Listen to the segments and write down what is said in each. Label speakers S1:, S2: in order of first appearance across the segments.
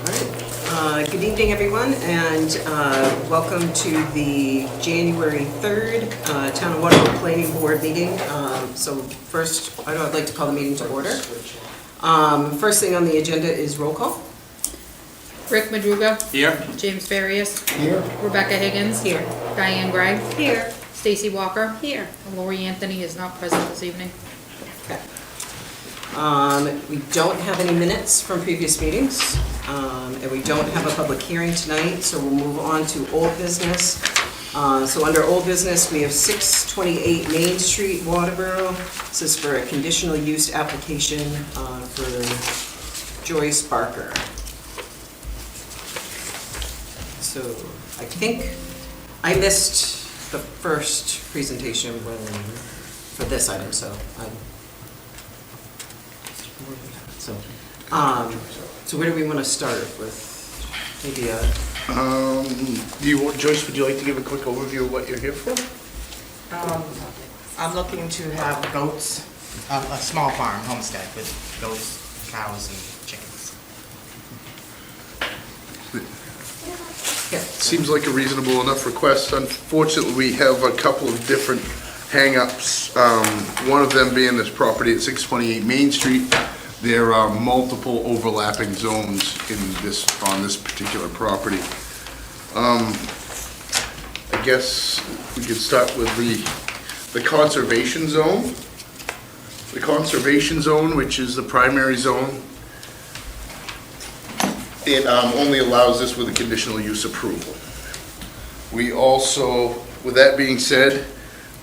S1: Good evening, everyone, and welcome to the January 3rd Town of Waterboro Planning Board meeting. So first, I'd like to call the meeting to order. First thing on the agenda is roll call.
S2: Rick Madruga.
S3: Here.
S2: James Farias.
S3: Here.
S2: Rebecca Higgins.
S1: Here.
S2: Diane Gray.
S4: Here.
S2: Stacy Walker.
S4: Here.
S2: And Lori Anthony is not present this evening.
S1: Okay. We don't have any minutes from previous meetings, and we don't have a public hearing tonight, so we'll move on to old business. So under old business, we have 628 Main Street, Waterboro. This is for a conditional use application for Joyce Barker. So I think I missed the first presentation for this item, so so where do we want to start with? Maybe
S3: Joyce, would you like to give a quick overview of what you're here for?
S5: I'm looking to have goats, a small farm, homestead, with goats, cows, and chickens.
S1: yeah.
S6: Seems like a reasonable enough request. Unfortunately, we have a couple of different hang-ups. One of them being this property at 628 Main Street. There are multiple overlapping zones on this particular property. I guess we could start with the conservation zone. The conservation zone, which is the primary zone, it only allows this with a conditional use approval. We also, with that being said,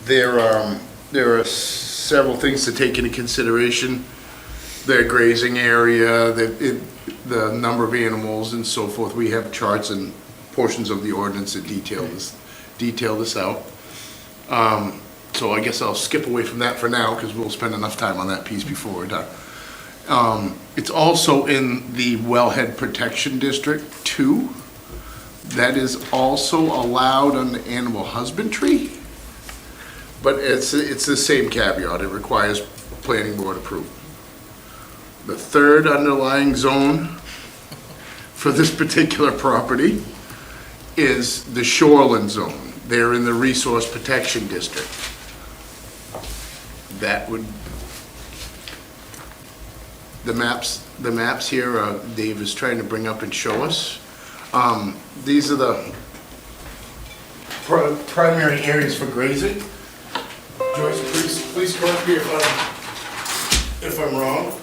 S6: there are several things to take into consideration. Their grazing area, the number of animals and so forth. We have charts and portions of the ordinance that detail this out. So I guess I'll skip away from that for now because we'll spend enough time on that piece before we're done. It's also in the Wellhead Protection District 2. That is also allowed under animal husbandry, but it's the same caveat. It requires planning board approval. The third underlying zone for this particular property is the shoreline zone. They're in the Resource Protection District. That would, the maps here, Dave is trying to bring up and show us. These are the primary areas for grazing. Joyce, please correct me if I'm wrong.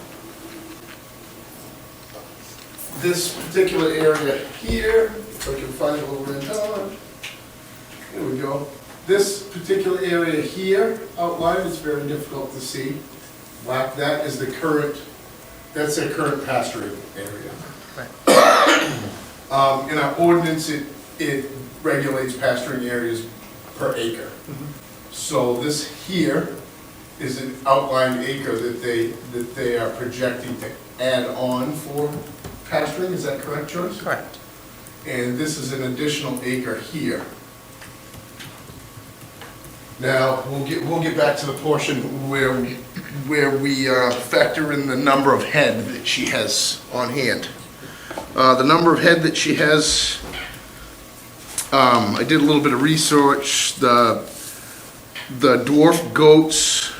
S6: This particular area here, if I can find a little red dot, there we go. This particular area here outlined is very difficult to see. Black, that is the current, that's their current pasturing area.
S5: Right.
S6: In our ordinance, it regulates pasturing areas per acre. So this here is an outlined acre that they are projecting to add on for pasturing, is that correct, Joyce?
S5: Correct.
S6: And this is an additional acre here. Now, we'll get back to the portion where we factor in the number of head that she has on hand. The number of head that she has, I did a little bit of research. The dwarf goats,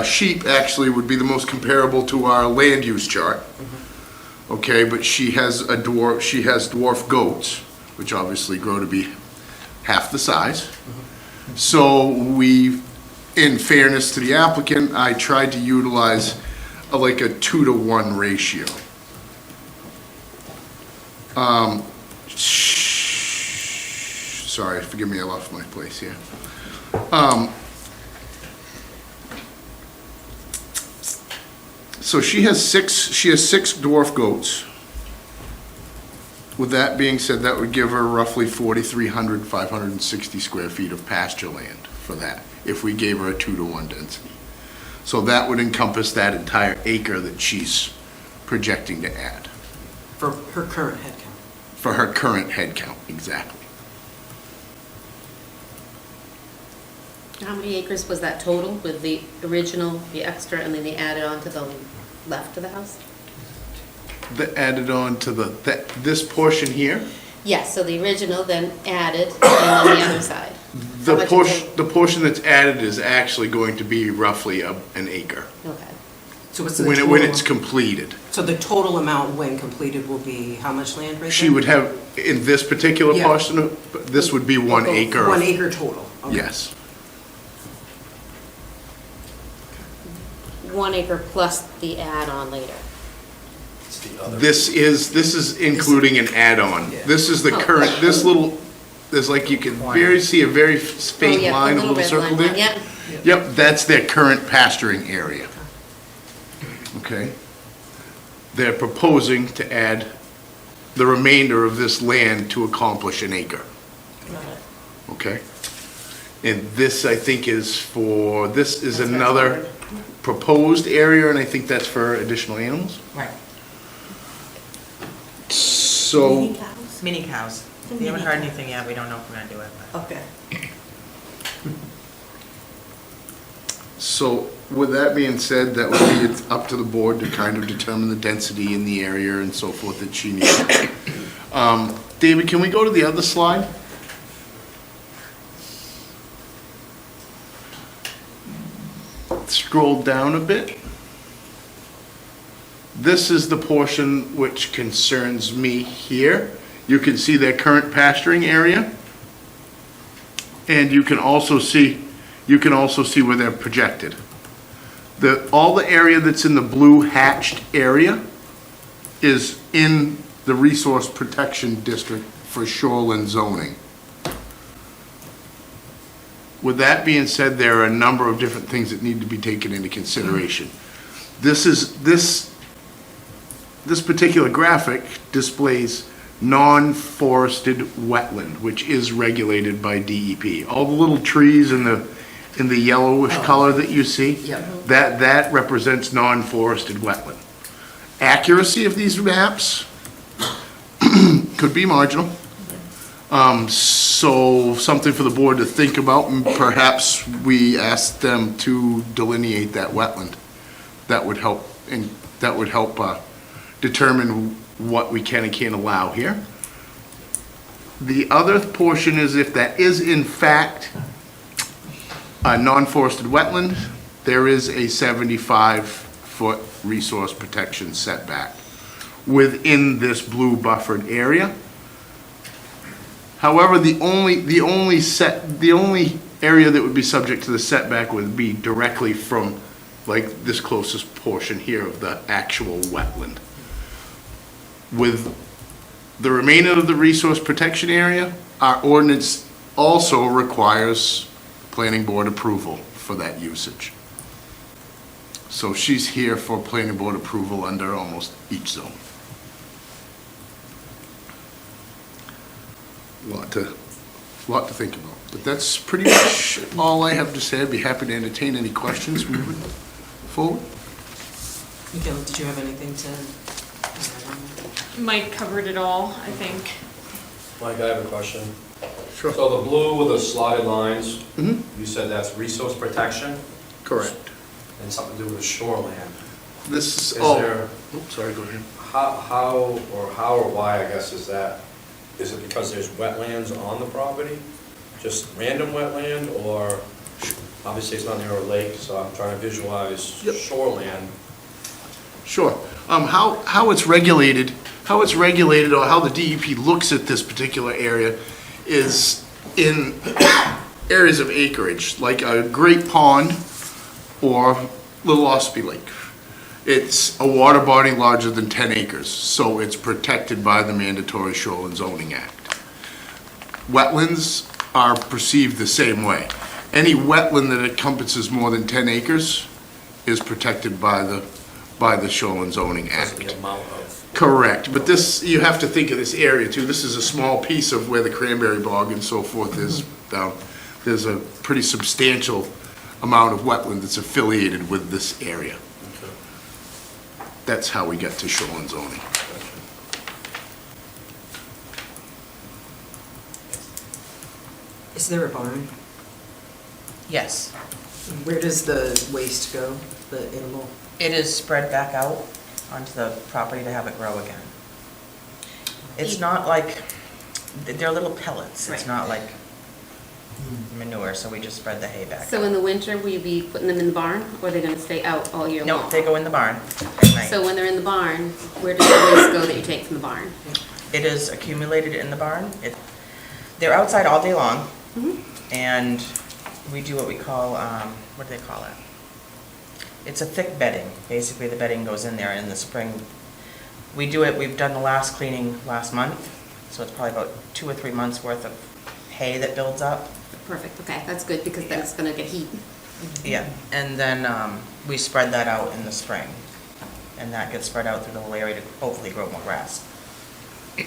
S6: sheep actually would be the most comparable to our land use chart. Okay, but she has dwarf goats, which obviously grow to be half the size. So we, in fairness to the applicant, I tried to utilize like a 2-to-1 ratio. Sorry, forgive me, I lost my place here. So she has six dwarf goats. With that being said, that would give her roughly 4,300, 560 square feet of pasture land for that, if we gave her a 2-to-1 density. So that would encompass that entire acre that she's projecting to add.
S1: For her current head count.
S6: For her current head count, exactly.
S4: How many acres was that total with the original, the extra, and then they added on to the left of the house?
S6: that added on to this portion here.
S4: Yes, so the original, then added, and on the other side. How much is
S6: The portion that's added is actually going to be roughly an acre
S4: Okay.
S1: So what's the
S6: when
S1: total?
S6: it's completed.
S1: So the total amount when completed will be how much land right there?
S6: She would have, in this particular
S1: Yeah.
S6: portion, this would be 1 acre.
S1: 1 acre total. Okay.
S6: Yes.
S4: 1 acre plus the add-on later.
S6: This is including an add-on.
S1: Yeah.
S6: This is the
S4: Oh.
S6: current, this little, there's like, you can see a very faint
S4: Oh, yeah, the
S6: line, a little
S4: red
S6: circle
S4: line,
S6: there.
S4: yeah.
S6: Yep, that's their current pasturing area. Okay? They're proposing to add the remainder of this land to accomplish an acre. Okay? And this, I think, this is another proposed area, and I think that's for additional animals.
S5: Right.
S6: So,
S5: Mini cows. We haven't heard anything yet. We don't know if we're gonna do it. but-
S1: Okay.
S6: so with that being said, that would be it's up to the board to kind of determine the density in the area and so forth that she needs. David, can we go to the other slide? Scroll down a bit. This is the portion which concerns me here. You can see their current pasturing area. And you can also see where they're projected. All the area that's in the blue hatched area is in the resource protection district for shoreline zoning. With that being said, there are a number of different things that need to be taken into consideration. This particular graphic displays non-forested wetland, which is regulated by DEP. All the little trees in the yellowish color that you see,
S1: Yep.
S6: that represents non-forested wetland. Accuracy of these maps could be marginal. So something for the board to think about, and perhaps we ask them to delineate that wetland. That would help, determine what we can and can't allow here. The other portion is if that is in fact a non-forested wetland, there is a 75-foot resource protection setback within this blue buffered area. However, the only area that would be subject to the setback would be directly from like this closest portion here of the actual wetland. With the remainder of the resource protection area, our ordinance also requires planning board approval for that usage. So she's here for planning board approval under almost each zone. Lot to think about, but that's pretty much all I have to say. I'd be happy to entertain any questions moving forward.
S1: Miguel, did you have anything to?
S7: Mike covered it all, I think.
S8: Mike, I have a question.
S6: Sure.
S8: So the blue with the slotted lines,
S6: Mhm.
S8: you said that's resource protection
S6: Correct.
S8: and something to do with shoreland.
S6: This is,
S8: Is
S6: oh,
S8: there,
S6: sorry, go ahead.
S8: how or why, I guess, is that? Is it because there's wetlands on the property? Just random wetland, or obviously it's not near a lake, so I'm trying to visualize
S6: Yep.
S8: shoreland.
S6: Sure. How it's regulated, or how the DEP looks at this particular area is in areas of acreage, like a great pond or Little Ospey Lake. It's a water body larger than 10 acres, so it's protected by the mandatory Shoreline Zoning Act. Wetlands are perceived the same way. Any wetland that encompasses more than 10 acres is protected by the Shoreline Zoning
S8: Because of
S6: Act.
S8: the amount of.
S6: Correct, but this, you have to think of this area too. This is a small piece of where the cranberry bog and so forth is down. There's a pretty substantial amount of wetland that's affiliated with this area.
S8: Okay.
S6: That's how we get to shoreline zoning.
S1: Is there a barn?
S5: Yes.
S1: Where does the waste go, the animal?
S5: It is spread back out onto the property to have it grow again. It's not like, they're little pellets, it's
S4: Right.
S5: not like manure, so we just spread the hay back.
S4: So in the winter, will you be putting them in the barn, or are they gonna stay out all year long?
S5: No, they go in the barn at night.
S4: So when they're in the barn, where does the waste go that you take from the barn?
S5: It is accumulated in the barn. They're outside all day long,
S4: Mhm.
S5: and we do what we call, what do they call it? It's a thick bedding. Basically, the bedding goes in there in the spring. We do it, we've done the last cleaning last month, so it's probably about 2 or 3 months worth of hay that builds up.
S4: Perfect, okay, that's good, because then it's gonna get heat.
S5: Yeah, and then we spread that out in the spring, and that gets spread out through the whole area to hopefully grow more grass.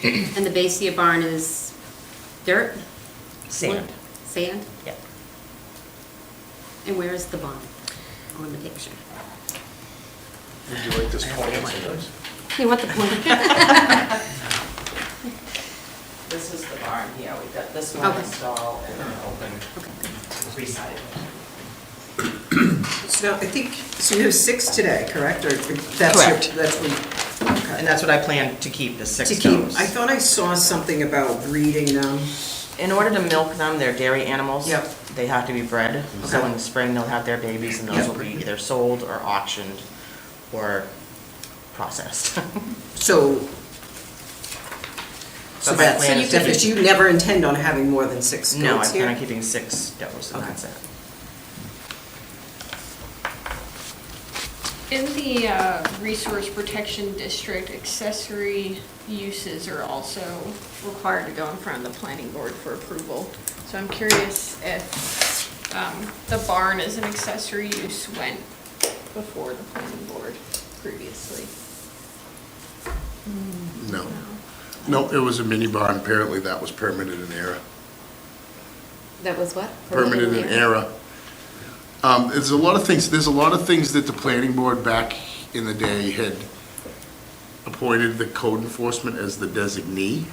S4: And the base of your barn is dirt?
S5: Sand.
S4: Sand?
S5: Yeah.
S4: And where is the barn on the picture?
S6: Would you like this plan?
S4: You want the plan?
S5: This is the barn, yeah, we've got this one
S4: Okay.
S5: installed and an open three-sided.
S1: So now, I think, so you have 6 today, correct? Or that's
S5: Correct.
S1: That's what, okay.
S5: And that's what I plan to keep, the 6
S1: To keep,
S5: goats.
S1: I thought I saw something about breeding them.
S5: In order to milk them, they're dairy animals.
S1: Yep.
S5: They have to be bred. So
S1: Okay.
S5: in the spring, they'll have their babies, and those
S1: Yep.
S5: will be either sold or auctioned or processed.
S1: So,
S5: So
S1: so
S5: my
S1: that's,
S5: plan is to
S1: definitely,
S5: keep-
S1: you never intend on having more than 6
S5: No, I
S1: goats
S5: plan on
S1: here?
S5: keeping 6 does, and
S1: Okay.
S5: that's it.
S7: In the Resource Protection District, accessory uses are also required to go in front of the planning board for approval. So I'm curious if the barn as an accessory use went before the planning board previously.
S6: No. No, it was a mini barn. Apparently that was permitted in era.
S4: That was what?
S6: Permitted in era. There's a lot of things that the planning board back in the day had appointed the code enforcement as the designee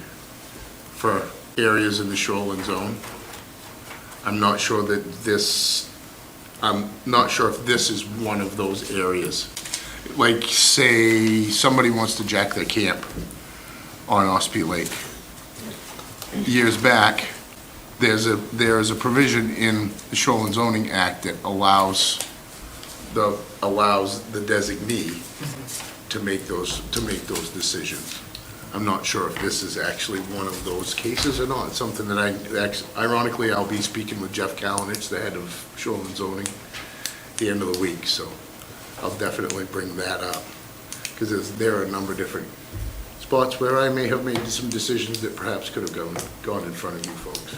S6: for areas in the shoreline zone. I'm not sure if this is one of those areas. Like, say, somebody wants to jack their camp on Ospey Lake. Years back, there is a provision in the Shoreline Zoning Act that allows the designee to make those decisions. I'm not sure if this is actually one of those cases or not. It's something that ironically, I'll be speaking with Jeff Kalinich, the head of Shoreline Zoning, at the end of the week, so I'll definitely bring that up. Because there are a number of different spots where I may have made some decisions that perhaps could have gone in front of you folks.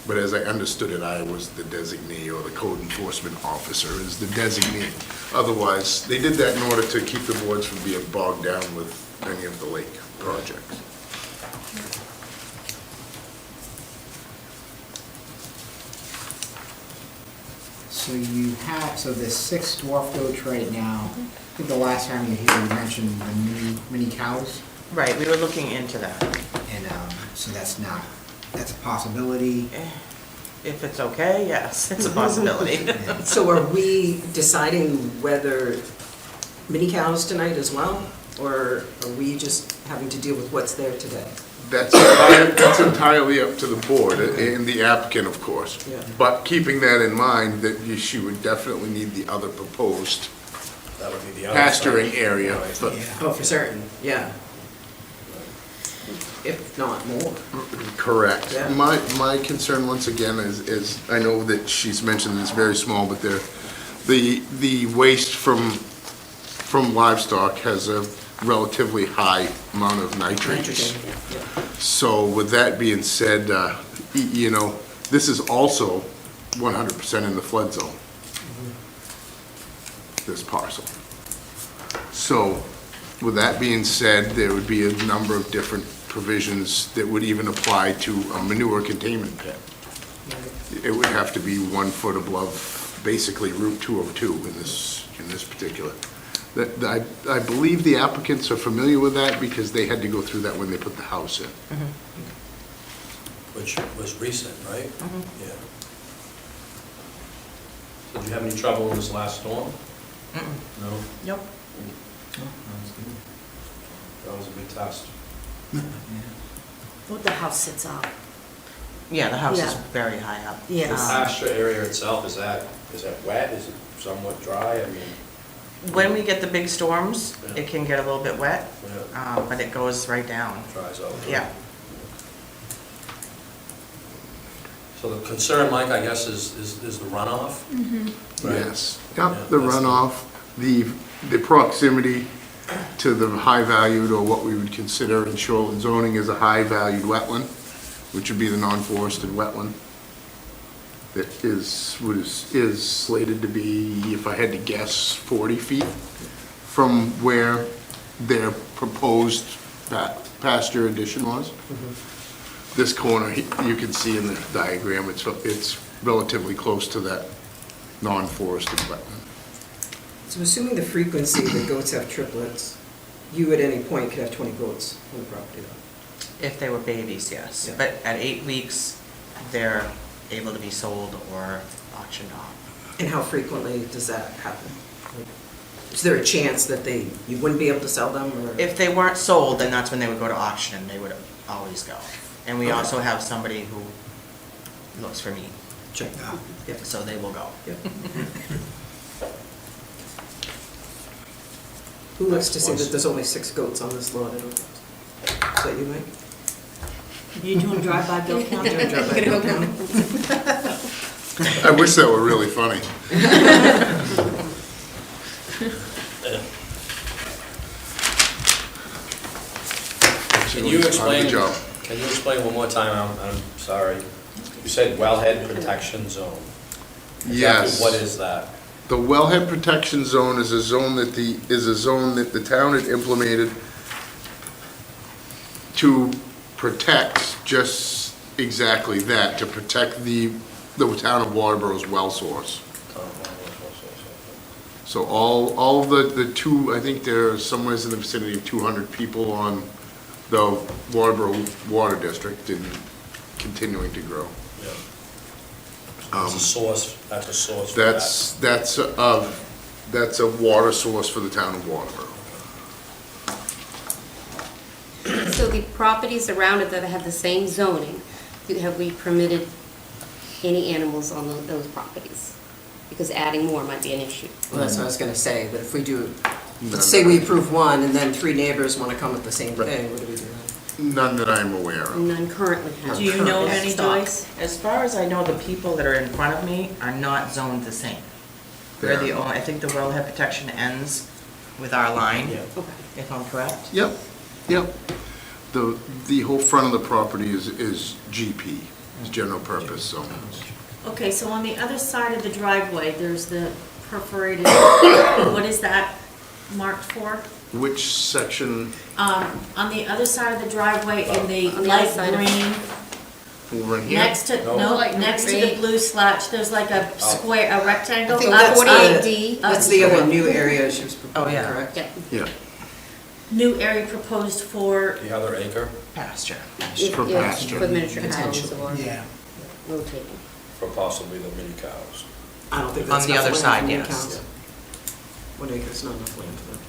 S6: But as I understood it, I was the designee, or the code enforcement officer is the designee. Otherwise, they did that in order to keep the boards from being bogged down with any of the lake projects.
S9: So so there's 6 dwarf goats right now. I think the last time you were here, you mentioned the mini cows,
S5: Right, we were looking into that.
S9: and so that's a possibility.
S5: If it's okay, yes, it's a possibility.
S1: So are we deciding whether mini cows tonight as well? Or are we just having to deal with what's there today?
S6: That's entirely up to the board and the applicant, of course.
S1: Yeah.
S6: But keeping that in mind, that she would definitely need the other proposed
S8: That would be the other
S6: pasturing
S8: side.
S6: area.
S8: Right.
S6: But
S1: Oh, for certain, yeah. If not more.
S6: correct.
S1: Yeah.
S6: My concern, once again, is I know that she's mentioned it's very small, but the waste from livestock has a relatively high amount of nitrates.
S1: Nitrogen, yeah.
S6: So with that being said, this is also 100% in the flood zone, this parcel. So with that being said, there would be a number of different provisions that would even apply to a manure containment pit. It would have to be 1 foot above, basically Route 202 in this particular. I believe the applicants are familiar with that because they had to go through that when they put the house in.
S8: Which was recent, right?
S5: Mhm.
S8: Yeah. Did you have any trouble in this last storm?
S5: Mm-mm.
S8: No?
S5: Nope.
S8: That was a big test.
S10: Well, the house sits up.
S5: Yeah, the house is
S10: Yeah.
S5: very high up.
S10: Yes.
S8: The pasture area itself, is that wet? Is it somewhat dry? I mean,
S5: When we get the big storms,
S8: Yeah.
S5: it can get a little bit wet,
S8: yeah,
S5: but it goes right down.
S8: dries out.
S5: Yeah.
S8: So the concern, Mike, I guess, is the runoff? Right.
S6: Yes.
S8: Yeah,
S6: Yep, the
S8: that's the-
S6: runoff, the proximity to the high-valued, or what we would consider in shoreline zoning as a high-valued wetland, which would be the non-forested wetland. That is slated to be, if I had to guess, 40 feet from where their proposed pasture addition was. This corner, you can see in the diagram, it's relatively close to that non-forested wetland.
S1: So assuming the frequency that goats have triplets, you at any point could have 20 goats on the property though?
S5: If they were babies, yes.
S1: Yeah.
S5: But at 8 weeks, they're able to be sold or auctioned off.
S1: And how frequently does that happen? Is there a chance that you wouldn't be able to sell them, or?
S5: If they weren't sold, then that's when they would go to auction, and they would always go. And we
S1: Okay.
S5: also have somebody who looks for meat,
S1: Check. Yep.
S5: so they will go.
S1: Yep. Who looks to see that there's only 6 goats on this lot? Is that you, Mike?
S10: You doing drive-by bill count?
S1: Doing drive-by bill count?
S6: I wish that were really funny.
S8: Can you explain,
S6: Good job.
S8: can you explain one more time? I'm sorry. You said wellhead protection zone. Exactly
S6: Yes.
S8: what is that?
S6: The wellhead protection zone is a zone that the town had implemented to protect just exactly that, to protect the town of Waterboro's well source. So all of the two, I think there's somewhere in the vicinity of 200 people on the Waterboro Water District and continuing to grow.
S8: Yeah. That's a source for that.
S6: That's a water source for the town of Waterboro.
S4: So the properties around it that have the same zoning, have we permitted any animals on those properties? Because adding more might be an issue.
S1: Well, that's what I was gonna say, that if we do, let's say we approve one, and then 3 neighbors wanna come with the same thing, what do we do then?
S6: None that I'm aware of.
S4: None currently have.
S10: Do you know of any,
S1: Stock.
S10: Joyce?
S5: As far as I know, the people that are in front of me are not zoned the same. We're the
S6: Yeah.
S5: only, I think the wellhead protection ends with our line,
S8: Yeah.
S4: Okay.
S5: if I'm correct.
S6: Yep. The whole front of the property is GP, is general purpose zone.
S10: Okay, so on the other side of the driveway, there's the perforated, what is that marked for?
S6: Which section,
S10: On the other side of the driveway in the
S4: On the
S10: light
S4: other side of-
S10: green,
S6: over in here?
S10: next to,
S8: No.
S10: no,
S4: Light
S10: next to
S4: green.
S10: the blue slatch, there's like a square, a rectangle.
S1: I think that's the-
S4: 48D.
S1: That's the other new area she was proposing,
S5: yeah.
S1: correct?
S4: Yeah.
S6: Yeah,
S10: New area proposed for,
S8: The other acre
S5: Pasture.
S4: If-
S6: for
S4: yeah,
S6: pasture.
S4: For miniature cows
S1: Potentially.
S4: or
S9: Yeah.
S4: rotating.
S8: for possibly the mini cows.
S1: I don't think
S5: On
S1: that's
S5: the
S1: enough
S5: other
S1: land
S5: side,
S1: for many
S5: yes.
S1: cows. 1 acre's not enough land for that.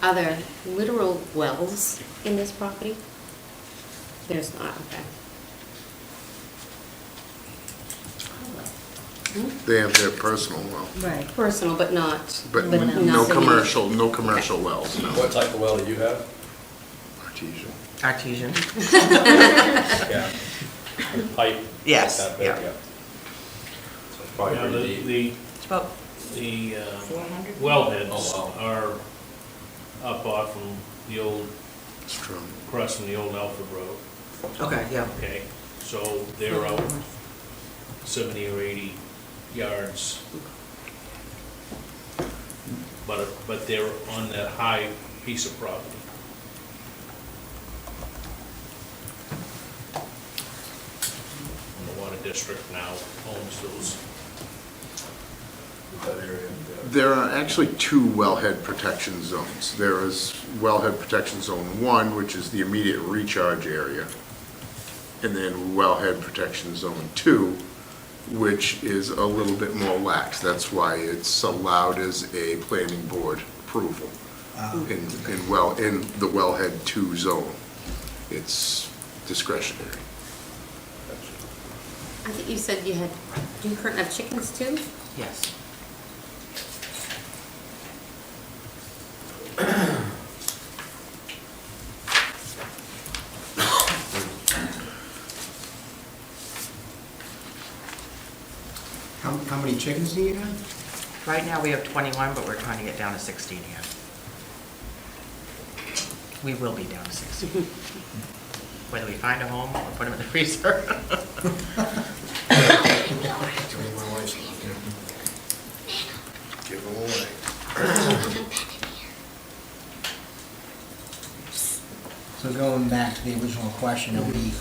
S4: Are there literal wells in this property? There's not, okay.
S6: They have their personal well,
S10: right,
S4: Personal, but not.
S6: but
S10: But
S6: no
S4: nothing-
S6: commercial wells, no.
S8: What type of well do you have?
S6: Artesian.
S5: Artesian.
S8: Yeah. Pipe?
S5: Yes,
S8: That big,
S5: yeah.
S8: So it's probably
S11: Now,
S8: pretty deep.
S5: It's about
S11: the
S5: 400?
S11: wellheads
S8: Oh, wow.
S11: are up off from the old,
S6: It's true.
S11: across from the old Alfred Road,
S1: Okay, yeah.
S11: okay? So they're out 70 or 80 yards. But they're on that high piece of property. And the water district now owns those
S8: that area?
S6: There are actually two wellhead protection zones. There is wellhead protection zone 1, which is the immediate recharge area, and then wellhead protection zone 2, which is a little bit more lax. That's why it's allowed as a planning board approval in the wellhead 2 zone. It's discretionary.
S4: I think you said do you currently have chickens too?
S5: Yes.
S9: How many chickens do you have?
S5: Right now, we have 21, but we're trying to get down to 16 here. We will be down to 16. Whether we find a home or put them in the freezer.
S6: Give them away.
S9: So going back to the original question, are we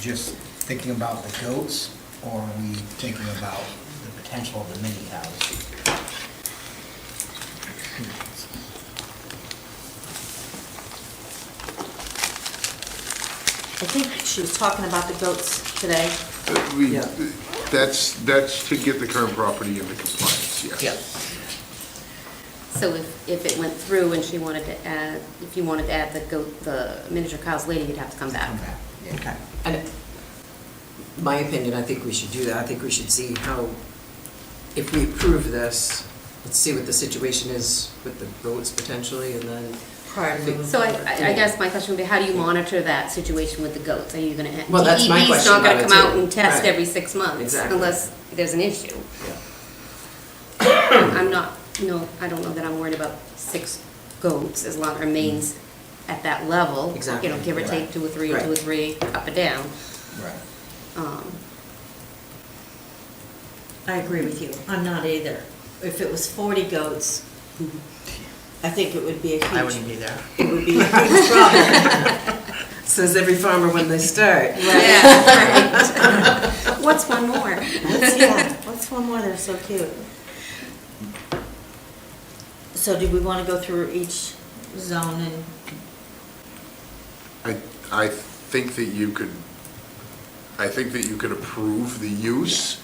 S9: just thinking about the goats, or are we thinking about the potential of the mini cows?
S10: I think she was talking about the goats today.
S1: Yeah.
S6: That's to get the current property into compliance, yes.
S5: Yeah.
S4: So if it went through and she wanted to add, if you wanted to add the miniature cows later, you'd have to come back.
S9: Come back.
S5: Okay.
S1: And my opinion, I think we should do that. I think we should see how, if we approve this, let's see what the situation is with the goats potentially, and then.
S10: Prior to moving
S4: So
S10: forward.
S4: I guess my question would be, how do you monitor that situation with the goats? Are you gonna,
S1: Well, that's my
S4: DEP's
S1: question
S4: not gonna
S1: about
S4: come
S1: it,
S4: out
S1: too.
S4: and test
S1: Right.
S4: every 6 months
S1: Exactly.
S4: unless there's an issue.
S1: Yeah.
S4: I'm not, I don't know that I'm worried about 6 goats as long as it remains at that level.
S1: Exactly.
S4: You know, give or take
S1: Right.
S4: 2 or 3 or
S1: Right.
S4: 2 or 3, up or down.
S9: Right.
S10: I agree with you. I'm not either. If it was 40 goats, I think it would be a huge.
S5: I wouldn't be there.
S10: It would be a huge problem.
S1: Says every farmer when they start.
S4: Yeah, right. What's one more?
S10: What's one more? They're so cute. So do we want to go through each zone and?
S6: I think that you could approve the use,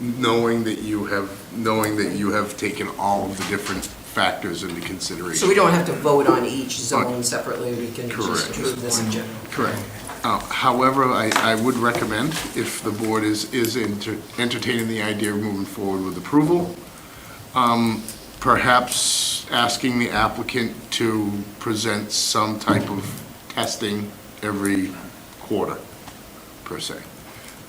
S6: knowing that you have taken all of the different factors into consideration.
S1: So we don't have to vote on each zone separately, we can just
S6: Correct.
S1: approve this in general.
S6: Correct. However, I would recommend, if the board is entertaining the idea of moving forward with approval, perhaps asking the applicant to present some type of testing every quarter, per se,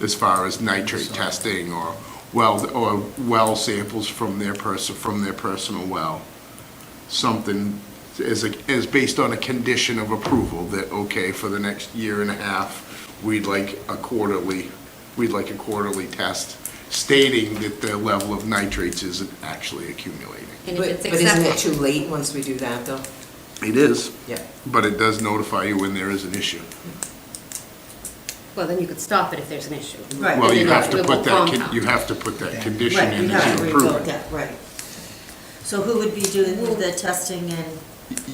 S6: as far as nitrate testing or well samples from their personal well. Something is based on a condition of approval that, okay, for the next year and a half, we'd like a quarterly test stating that the level of nitrates isn't actually accumulating.
S4: And if
S1: But
S4: it's
S1: but isn't it
S4: acceptable.
S1: too late once we do that, though?
S6: It is,
S1: Yeah.
S6: but it does notify you when there is an issue.
S4: Well, then you could stop it if there's an issue.
S10: Right.
S6: Well,
S4: And
S6: you
S4: then
S6: have to
S4: it
S6: put
S4: won't
S6: that,
S4: compound.
S6: you have to put that condition
S10: Right,
S6: in
S10: you
S6: as
S10: have to
S6: you approve
S10: revoke
S6: it.
S10: that, right. So who would be doing the testing and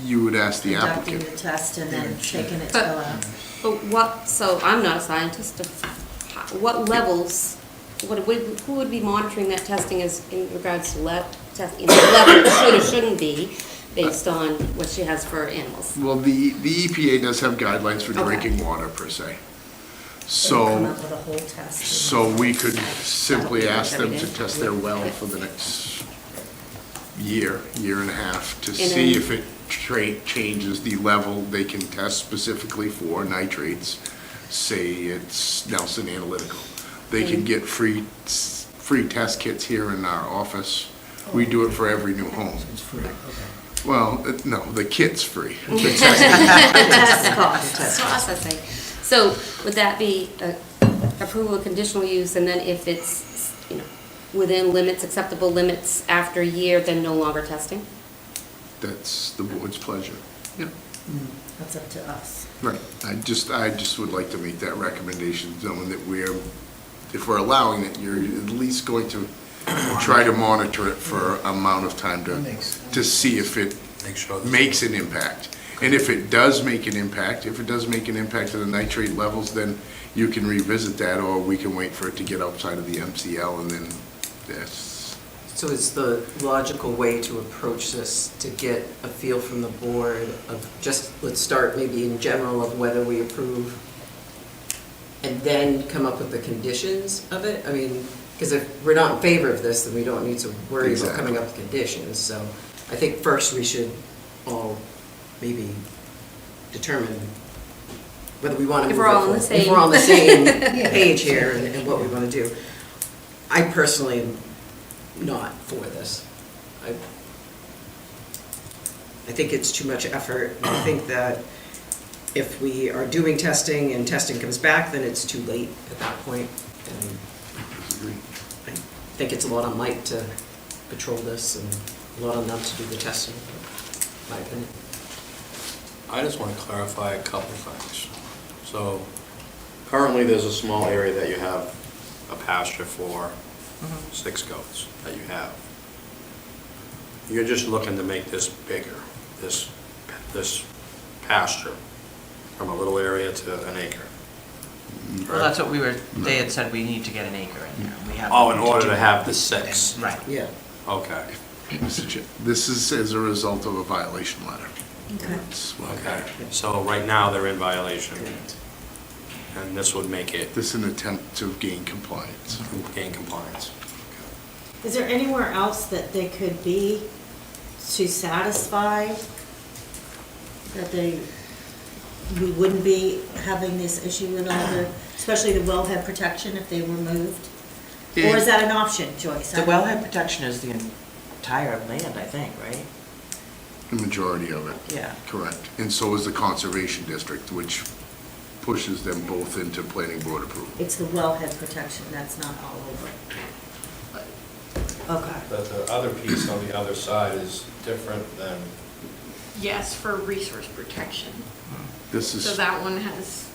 S6: You would ask the
S10: conducting
S6: applicant.
S10: the test and then taking it to
S4: But-
S10: go out?
S4: But so I'm not a scientist, what levels, who would be monitoring that testing as in regards to level should or shouldn't be based on what she has for animals?
S6: Well, the EPA does have guidelines for
S4: Okay.
S6: drinking water, per se.
S10: Come
S6: So,
S10: up with a whole test.
S6: so we could simply ask them to test their well for the next year and a half, to
S4: And
S6: see
S4: then-
S6: if it changes the level they can test specifically for nitrates. Say it's Nelson Analytical. They can get free test kits here in our office. We do it for every new home.
S9: It's free, okay.
S6: Well, no, the kit's free. The test
S10: Test cost.
S4: Processing. So would that be approval of conditional use, and then if it's, within limits, acceptable limits after a year, then no longer testing?
S6: That's the board's pleasure. Yep.
S10: That's up to us.
S6: Right. I just would like to make that recommendation, knowing that if we're allowing it, you're at least going to try to monitor it for amount of time to see if it
S8: Make sure.
S6: makes an impact. And if it does make an impact, to the nitrate levels, then you can revisit that, or we can wait for it to get outside of the MCL, and then that's,
S1: So is the logical way to approach this to get a feel from the board of just, let's start maybe in general of whether we approve and then come up with the conditions of it? I mean, because if we're not in favor of this, then we don't need to worry about coming up with conditions. So I think first we should all maybe determine whether we want to
S4: If
S1: move
S4: we're
S1: it
S4: all on the
S1: forward. If
S4: same-
S1: we're on the same page here and what we want to do. I personally am not for this. I think it's too much effort. I think that if we are doing testing and testing comes back, then it's too late at that point. And I think it's a lot on Mike to patrol this and a lot on them to do the testing, in my opinion.
S8: I just want to clarify a couple things. So currently, there's a small area that you have a pasture for 6 goats that you have. You're just looking to make this bigger, this pasture, from a little area to an acre.
S5: Well, that's what they had said, we need to get an acre in there. We have.
S8: Oh, in order to have the 6?
S5: Right.
S1: Yeah.
S8: Okay,
S6: Mr. Chair, this is as a result of a violation letter.
S10: Okay.
S6: That's what-
S8: okay. So right now, they're in violation, and this would make it
S6: This is an attempt to gain compliance.
S8: gain compliance.
S10: Is there anywhere else that they could be to satisfy that we wouldn't be having this issue with all the, especially the wellhead protection if they were moved? Or is that an option, Joyce?
S5: The wellhead protection is the entire land, I think, right?
S6: The majority of it.
S5: Yeah.
S6: Correct. And so is the Conservation District, which pushes them both into planning board approval.
S10: It's the wellhead protection, that's not all over. Okay.
S8: The other piece on the other side is different than,
S7: Yes, for resource protection.
S6: This is.
S7: So that one has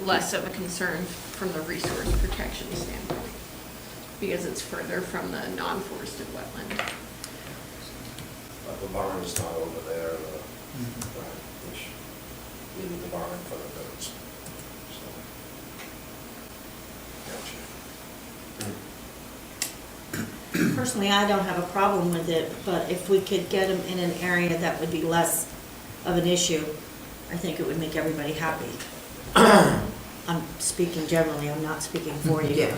S7: less of a concern from the resource protection standpoint, because it's further from the non-forested wetland.
S8: the barn is not over there, which needed the barn for the goats. So, gotcha.
S10: Personally, I don't have a problem with it, but if we could get them in an area that would be less of an issue, I think it would make everybody happy. I'm speaking generally, I'm not speaking for you.
S1: Yeah.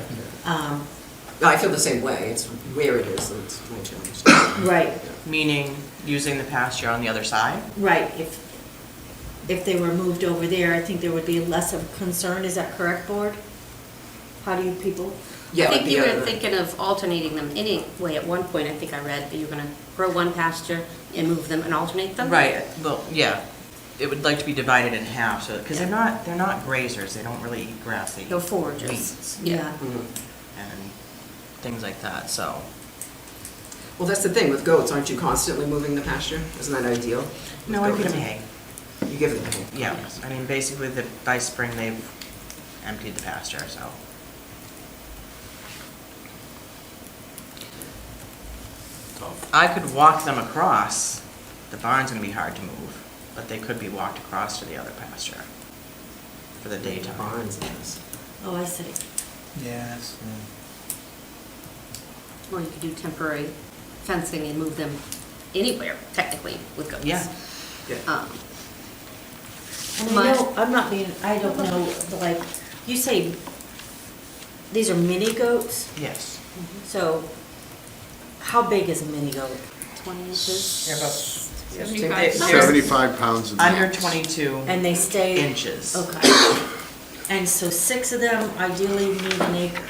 S1: I feel the same way. It's where it is that's my challenge.
S10: Right,
S5: Meaning using the pasture on the other side?
S10: right. If they were moved over there, I think there would be less of concern. Is that correct, Board? How do you people?
S1: Yeah,
S4: I
S1: it would
S4: think
S1: be
S4: you
S1: a-
S4: were thinking of alternating them anyway. At one point, I think I read that you were gonna grow one pasture and move them and alternate them.
S5: Right, well, yeah. It would like to be divided in half, so, because they're not grazers, they don't really eat grass, they eat
S4: No foragers.
S5: weeds
S10: Yeah.
S5: and things like that, so.
S1: Well, that's the thing with goats. Aren't you constantly moving the pasture? Isn't that ideal? with
S5: No, I give
S1: goats?
S5: them hay.
S1: You give them hay?
S5: Yeah, I mean, basically, by spring, they've emptied the pasture, so.
S8: Tough.
S5: I could walk them across. The barn's gonna be hard to move, but they could be walked across to the other pasture for the daytime.
S1: Barns and this.
S10: Oh, I see.
S9: Yes.
S4: Or you could do temporary fencing and move them anywhere, technically, with goats.
S5: Yeah.
S10: And I
S4: My-
S10: know, I don't know, like, you say, these are mini goats,
S5: Yes.
S10: so how big is a mini goat?
S4: 20 inches.
S5: They're about
S7: 75.
S5: They're
S6: 75 pounds of
S5: under
S6: max.
S5: 22
S10: And they stay?
S5: inches.
S10: Okay. And so 6 of them ideally need an acre.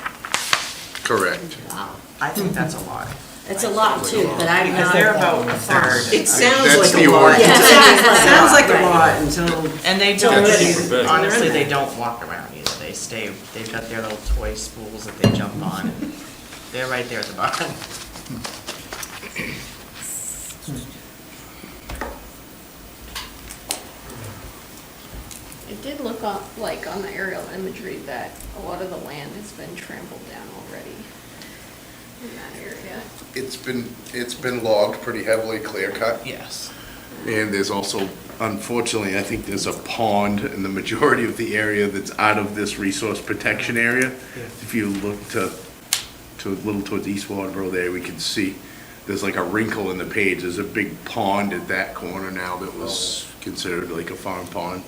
S6: Correct.
S4: Wow.
S5: I think that's a lot.
S10: It's a lot too, but I'm
S5: Because
S10: not.
S5: they're about a third.
S1: It sounds
S6: That's
S1: like
S6: the
S1: a lot.
S6: order.
S10: Yeah, it
S1: Sounds like a
S10: right.
S1: lot until,
S5: And they
S10: Till
S5: don't,
S10: they're
S8: super big.
S5: honestly, they don't walk around either. They stay, they've got their little toy spools that they jump on, and they're right there at the barn.
S7: It did look like on the aerial imagery that a lot of the land has been trampled down already. in that area?
S6: It's been logged pretty heavily, clear cut.
S5: Yes.
S6: And there's also, unfortunately, I think there's a pond in the majority of the area that's out of this resource protection area. If you look to a little towards East Waterboro there, we can see there's like a wrinkle in the page. There's a big pond at that corner now that was considered like a farm pond.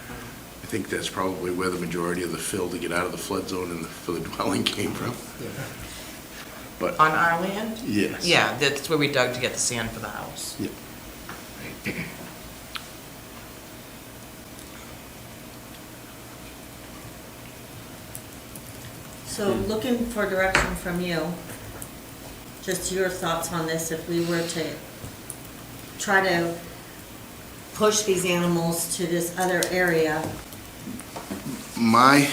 S6: I think that's probably where the majority of the fill to get out of the flood zone and for the dwelling came from. But,
S5: On our land?
S6: yes.
S5: Yeah, that's where we dug to get the sand for the house.
S6: Yeah.
S10: So looking for direction from you, just your thoughts on this, if we were to try to push these animals to this other area.
S6: My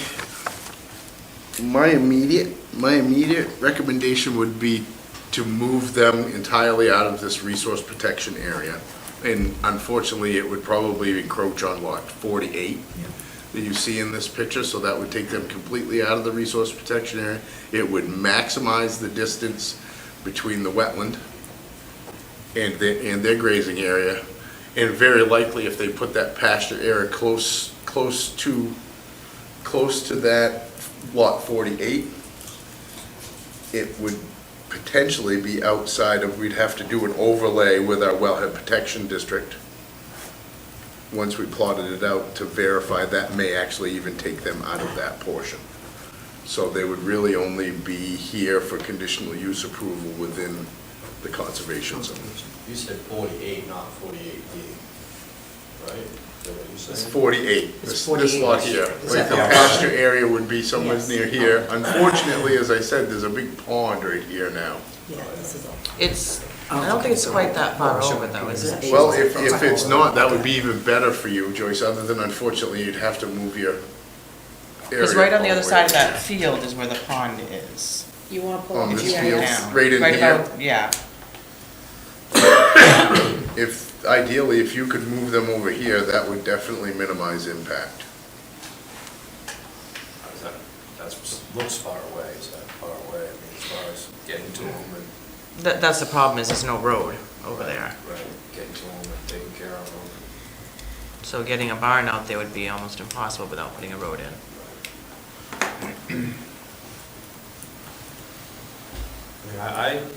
S6: immediate recommendation would be to move them entirely out of this resource protection area. And unfortunately, it would probably encroach on what, 48 that you see in this picture, so that would take them completely out of the resource protection area. It would maximize the distance between the wetland and their grazing area. And very likely, if they put that pasture area close to that lot 48, it would potentially be outside of, we'd have to do an overlay with our wellhead protection district once we plotted it out to verify that may actually even take them out of that portion. So they would really only be here for conditional use approval within the conservation zone.
S8: You said 48, not 48D, right? Is that what you said?
S6: It's 48,
S1: It's
S6: this
S1: 48.
S6: lot here.
S1: Is
S6: Like
S1: that
S6: the
S1: the-
S6: pasture area would be somewhere
S10: Yes.
S6: near here. Unfortunately, as I said, there's a big pond right here now.
S10: Yeah, this is all.
S5: It's, I don't think it's quite that far over though, is it?
S6: Well, if it's not, that would be even better for you, Joyce, other than unfortunately, you'd have to move your area.
S5: Because right on the
S6: all
S5: other
S6: way
S5: side of that field is where the pond is.
S2: You wanna pull
S6: On
S2: up the
S6: this
S2: GIS?
S6: field,
S5: Down.
S6: right in
S5: Right
S6: here.
S5: about, yeah.
S6: If, ideally, if you could move them over here, that would definitely minimize impact.
S8: That looks far away, is that far away? I mean, as far as getting to them and,
S5: That's the problem, is there's no road over there.
S8: right, getting to them and taking care of them.
S5: So getting a barn out there would be almost impossible without putting a road in.
S8: I mean,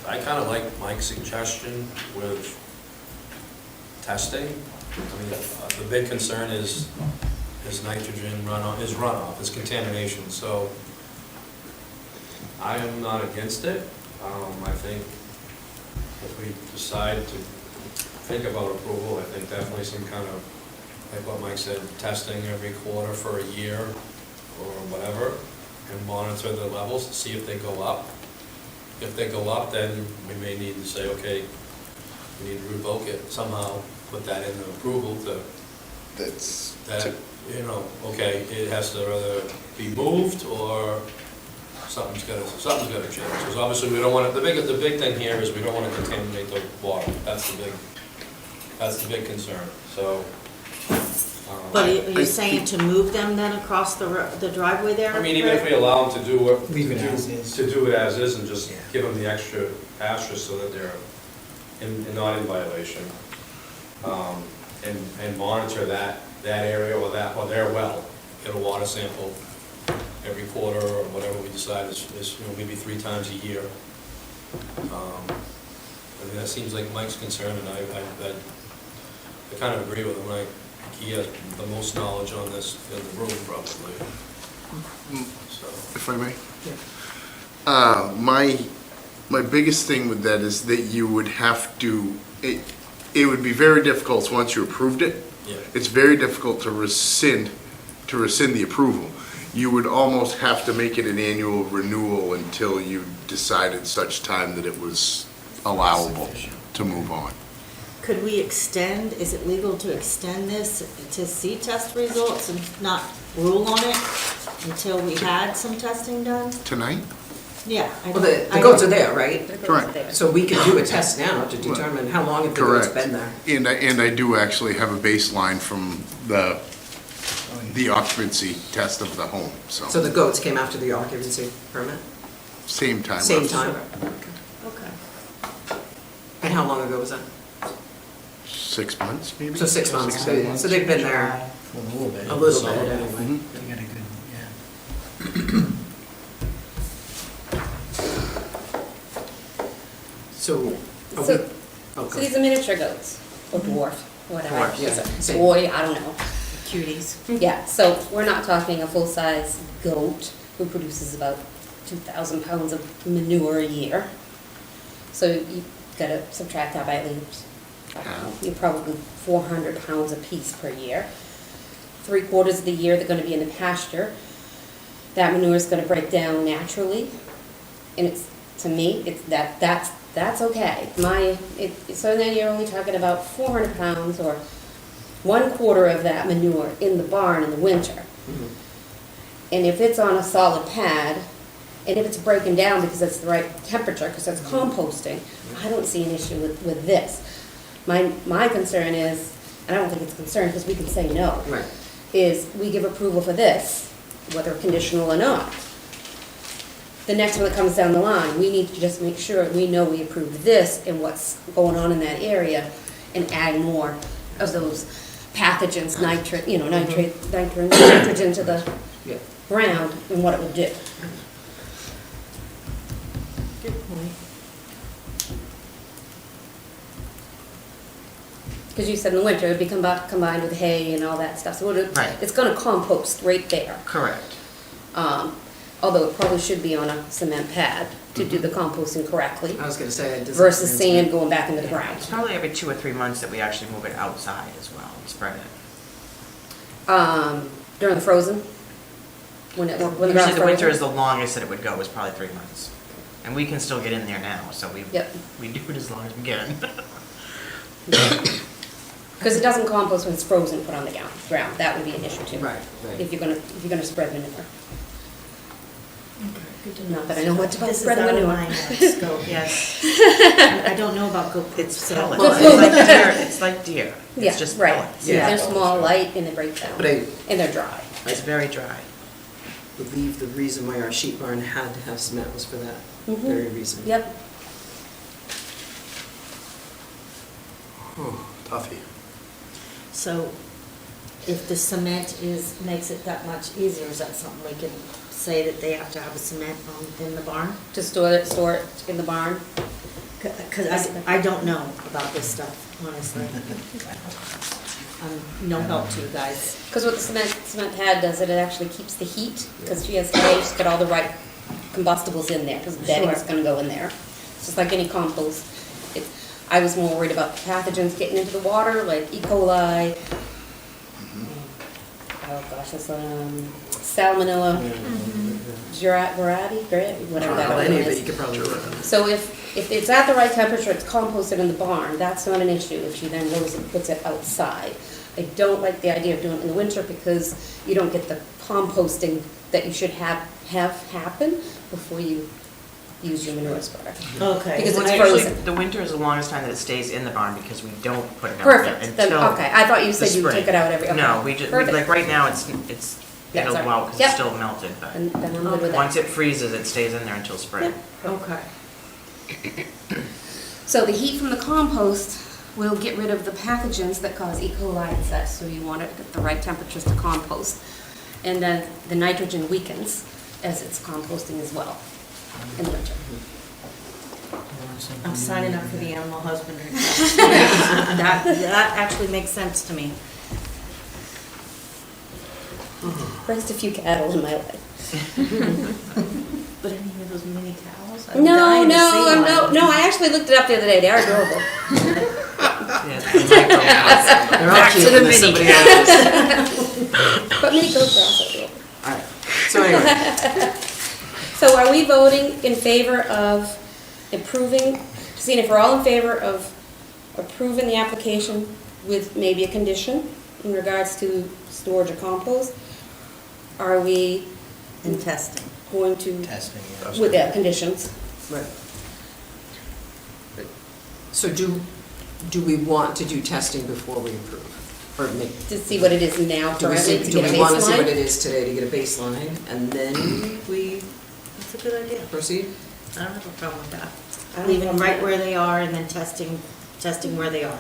S8: I kind of like Mike's suggestion with testing. I mean, the big concern is nitrogen runoff, is contamination, so I am not against it. I think if we decide to think about approval, I think definitely some kind of, like what Mike said, testing every quarter for a year or whatever, and monitor the levels to see if they go up. If they go up, then we may need to say, okay, we need to revoke it somehow, put that in the approval to,
S6: That's,
S8: that, you know, okay, it has to either be moved or something's gotta change. Because obviously we don't want to, the big thing here is we don't want to contaminate the water. That's the big concern, so.
S10: But are you saying to move them then across the driveway there?
S8: I mean, even if we allow them to do what.
S9: Leave it as is.
S8: To do it as is and just
S9: Yeah.
S8: give them the extra asterisk so that they're not in violation. And monitor that area or their well, get a water sample every quarter or whatever we decide is, you know, maybe 3 times a year. I mean, that seems like Mike's concern, and I kind of agree with him. Like, he has the most knowledge on this in the room, probably. So,
S6: if I may? My biggest thing with that is that you would have to, it would be very difficult once you approved it.
S8: yeah.
S6: It's very difficult to rescind the approval. You would almost have to make it an annual renewal until you decided such time that it was allowable to move on.
S10: Could we extend, is it legal to extend this to see test results and not rule on it until we had some testing done?
S6: Tonight?
S10: Yeah. I
S1: Well,
S10: don't-
S1: the goats are there, right?
S6: Correct.
S1: So we could do a test now to determine how long have the goats
S6: Correct.
S1: been there.
S6: And I do actually have a baseline from the occupancy test of the home,
S1: So the goats came after the occupancy permit?
S6: Same time.
S1: Same
S6: roughly.
S1: time.
S10: Okay.
S1: And how long ago was that?
S6: 6 months, maybe?
S1: So 6 months.
S6: 6, 7 months.
S1: So they've been there
S9: For a little bit.
S1: a little bit anyway.
S6: Mhm.
S9: They got a good, yeah.
S1: So, are
S4: So-
S1: we- oh,
S4: So
S1: go
S4: these are miniature goats, or dwarf, whatever.
S1: Dwarf, yeah, same.
S4: Boy, I don't know.
S10: Cuties.
S4: Yeah, so we're not talking a full-size goat who produces about 2,000 pounds of manure a year. So you gotta subtract that by at least, I don't know, you're probably 400 pounds apiece per year. 3/4 of the year they're gonna be in the pasture. That manure is gonna break down naturally, and it's, to me, it's that's okay. So then you're only talking about 400 pounds or 1/4 of that manure in the barn in the winter.
S1: Mhm.
S4: And if it's on a solid pad, and if it's breaking down because it's the right temperature, because that's composting, I don't see an issue with this. My concern is, and I don't think it's a concern because we can say no,
S1: Right.
S4: is we give approval for this, whether conditional or not. The next one that comes down the line, we need to just make sure we know we approve this and what's going on in that area and add more of those pathogens, nitrogen to the
S1: Yeah.
S4: ground and what it would do.
S10: Good point.
S4: Because you said in the winter, it would be combined with hay and all that stuff, so
S5: Right.
S4: it's gonna compost right there.
S5: Correct.
S4: Although it probably should be on a cement pad to do the composting correctly,
S1: I was gonna say. it doesn't-
S4: versus sand going back into the
S5: It's
S4: ground.
S5: probably every 2 or 3 months that we actually move it outside as well, and spread it.
S4: During the frozen, when the
S5: Usually
S4: ground's
S5: the winter is
S4: frozen.
S5: the longest that it would go, is probably 3 months. And we can still get in there now, so we do
S4: Yep.
S5: it as long as we can.
S4: Because it doesn't compost when it's frozen, put on the ground, that would be an issue too.
S1: Right, right.
S4: If you're gonna spread manure.
S10: Good to
S4: Not that I know much about
S10: This is
S4: spreading
S10: out of
S4: manure.
S10: my scope.
S5: Yes.
S10: I don't know about goat poop,
S5: It's
S10: so.
S5: pellets.
S1: Well,
S5: It's like deer. It's like deer.
S4: Yeah,
S5: It's just
S4: right.
S5: pellets.
S1: Yeah.
S4: They're small, light, and they break down,
S1: But I
S4: and they're dry.
S5: It's very dry.
S1: believe the reason why our sheep barn had to have cement was for that
S4: Mhm.
S1: very reason.
S4: Yep.
S3: Toughy.
S10: So if the cement makes it that much easier, is that something we can say that they have to have a cement in the barn?
S4: To store it in the barn.
S10: Because I don't know about this stuff, honestly. I'm no help to you guys.
S4: Because what the cement pad does, it actually keeps the heat, because she has hay, she's got all the right combustibles in there, because bedding's
S10: Sure.
S4: gonna go in there. It's just like any compost. I was more worried about pathogens getting into the water, like E. coli. Oh gosh, it's salmonella, whatever that
S1: Well,
S4: one
S1: any of it,
S4: is.
S1: you could probably.
S4: So if it's at the right temperature, it's composted in the barn, that's not an issue if she then goes and puts it outside. I don't like the idea of doing it in the winter because you don't get the composting that you should have happen before you use your manure spreader.
S10: Okay.
S4: Because it's
S5: Actually,
S4: frozen.
S5: the winter is the longest time that it stays in the barn because we don't put it out there
S4: Perfect, then,
S5: until
S4: okay, I thought you
S5: the
S4: said you would
S5: spring.
S4: take it out every, okay.
S5: No, we just,
S4: Perfect.
S5: like right now, it's
S4: Yeah,
S5: it'll
S4: sorry.
S5: go out because
S4: Yep.
S5: it's still melted, but
S4: Then I'm good with
S5: once
S4: that.
S5: it freezes, it stays in there until spring.
S10: Okay.
S4: So the heat from the compost will get rid of the pathogens that cause E. coli and such, so you want it at the right temperatures to compost. And then the nitrogen weakens as it's composting as well in the winter.
S10: I'm signing up for the animal husbandry class. That actually makes sense to me.
S4: Raised a few cattle in my life.
S10: But any of those mini cows?
S4: No, I actually looked it up the other day, they are adorable.
S5: Yeah, the micro-
S1: They're all
S4: Back to
S1: cute
S4: the
S1: when
S4: mini
S1: somebody
S4: cows.
S1: else's.
S4: But mini goats are also adorable.
S1: All right, so anyway,
S4: So are we voting in favor of approving, seeing if we're all in favor of approving the application with maybe a condition in regards to storage of compost? Are we
S10: And testing.
S4: going to,
S9: Testing, yeah.
S4: with conditions?
S1: right. So do we want to do testing before we approve? Or make,
S4: To see what it is now
S1: do we
S4: currently,
S1: see,
S4: to
S1: do
S4: get a
S1: we want to see what
S4: baseline?
S1: it is today to get a baseline? And then we
S10: It's a good idea.
S1: Proceed?
S10: I don't have a problem with that. Leaving them right where they are and then testing where they are.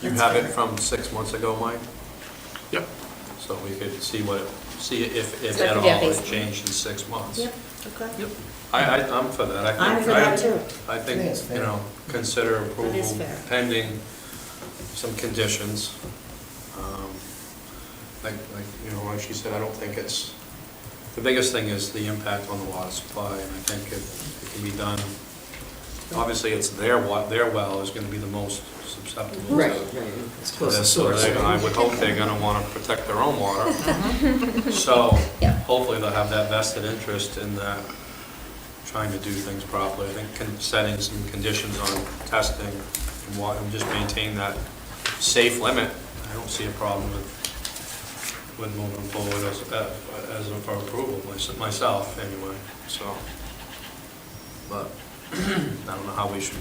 S8: You
S10: That's
S8: have it
S10: fair.
S8: from 6 months ago, Mike?
S6: Yep.
S8: So we could see if
S4: So
S8: at all
S4: yeah,
S8: it
S4: basically.
S8: changed in 6 months.
S10: Yep, okay.
S8: Yep. I'm for that. I think-
S10: I'm for that too.
S8: I think,
S9: Yeah, it's fair.
S8: consider
S10: That is
S8: approval
S10: fair.
S8: pending some conditions. Like she said, I don't think it's, the biggest thing is the impact on the water supply, and I think it can be done. Obviously, it's their well is gonna be the most susceptible
S1: Right,
S8: to
S1: right. It's
S8: to
S1: close to
S8: this, so
S1: source.
S8: I would hope they're gonna wanna protect their own water. So,
S4: Yeah.
S8: hopefully they'll have that vested interest in that, trying to do things properly. I think setting some conditions on testing and just maintain that safe limit, I don't see a problem with moving forward for approval, myself anyway, so. But, I don't know how we should.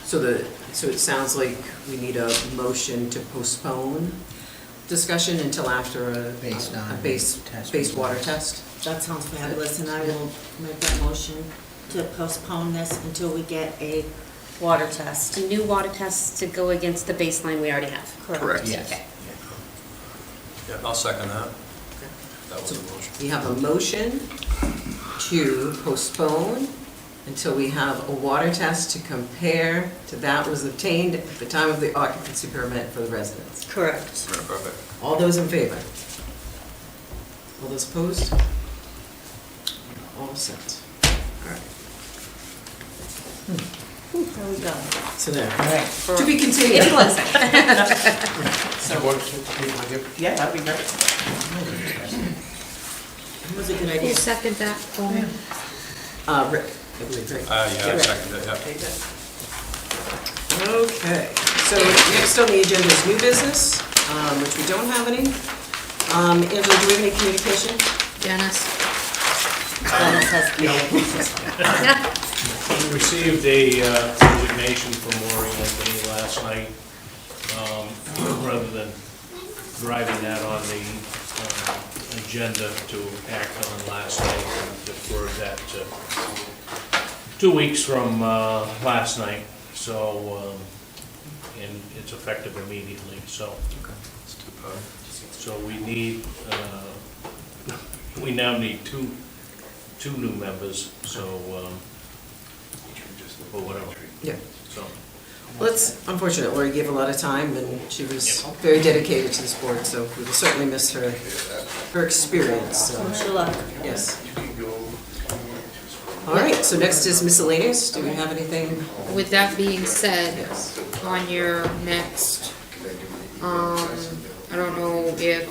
S1: So it sounds like we need a motion to postpone discussion until after a
S9: Based on
S1: base
S9: test
S1: water
S9: results.
S1: test?
S10: That sounds fabulous, and I will make that motion to postpone this until we get a water test.
S4: A new water test to go against the baseline we already have.
S6: Correct.
S9: Yes.
S4: Okay.
S8: Yeah, I'll second that. That was
S1: So
S8: a motion.
S1: we have a motion to postpone until we have a water test to compare to that was obtained at the time of the occupancy permit for the residents.
S10: Correct.
S8: Perfect.
S1: All those in favor? All those opposed? All set. All right.
S10: There we go.
S1: So there.
S5: All right.
S1: To be continued.
S4: It was.
S5: Yeah, that'd be great.
S10: It was a good
S2: Who
S10: idea.
S2: seconded that for me?
S1: Rick, I believe, right?
S8: Yeah,
S1: Rick.
S8: second it, yeah.
S1: Okay, so next on the agenda is new business, which we don't have any. Angela, do we have any communication?
S2: Dennis?
S10: Dennis has communications.
S11: We received a resignation from Maureen Anthony last night. Rather than driving that on the agenda to act on last night, we deferred that to 2 weeks from last night, so, and it's effective immediately, so. So we now need two new members, so, or whatever,
S1: Yeah.
S11: so.
S1: Well, it's unfortunate. Lori gave a lot of time, and she was very dedicated to this board, so we will certainly miss her experience. So,
S10: Good luck.
S1: yes. All right, so next is miscellaneous. Do we have anything?
S2: With that being said,
S1: Yes.
S2: on your next, I don't know if,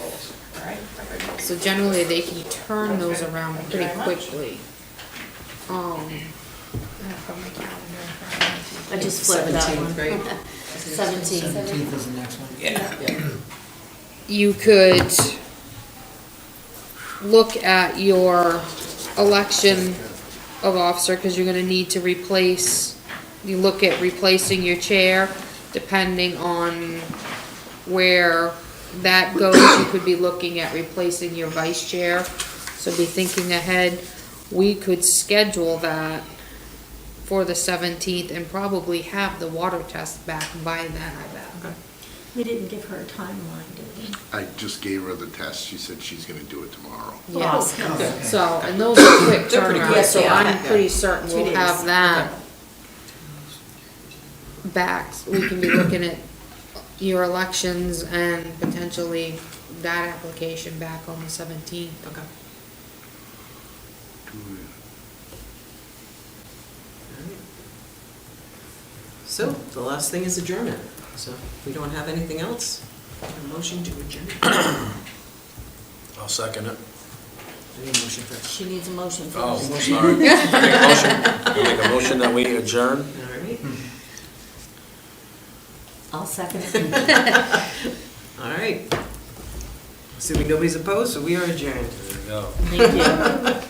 S2: so generally they can turn those around pretty quickly. I have got my calendar.
S10: I just flipped that
S1: 17th,
S10: one.
S1: right?
S10: 17.
S9: 17th is the next one?
S1: Yeah.
S2: You could look at your election of officer, because you're gonna need to you look at replacing your chair, depending on where that goes, you could be looking at replacing your vice chair, so be thinking ahead. We could schedule that for the 17th and probably have the water test back by then, I bet.
S10: We didn't give her a timeline, did we?
S6: I just gave her the test. She said she's gonna do it tomorrow.
S2: Yeah,
S10: Awesome.
S2: so, and those are quick
S1: They're pretty
S2: turnarounds,
S1: quick,
S2: so
S1: yeah.
S2: I'm pretty certain
S10: 2
S2: we'll
S10: days.
S2: have that back. We can be looking at your elections and potentially that application back on the 17th.
S1: Okay. So, the last thing is adjournment. So, if we don't have anything else, a motion to adjourn.
S8: I'll second it.
S1: I need a motion first.
S10: She needs a motion
S8: Oh,
S10: first.
S8: sorry. Make a motion that we adjourn.
S1: All right.
S10: I'll second it.
S1: All right. Assuming nobody's opposed, so we are adjourned.
S8: There you go.
S10: Thank you.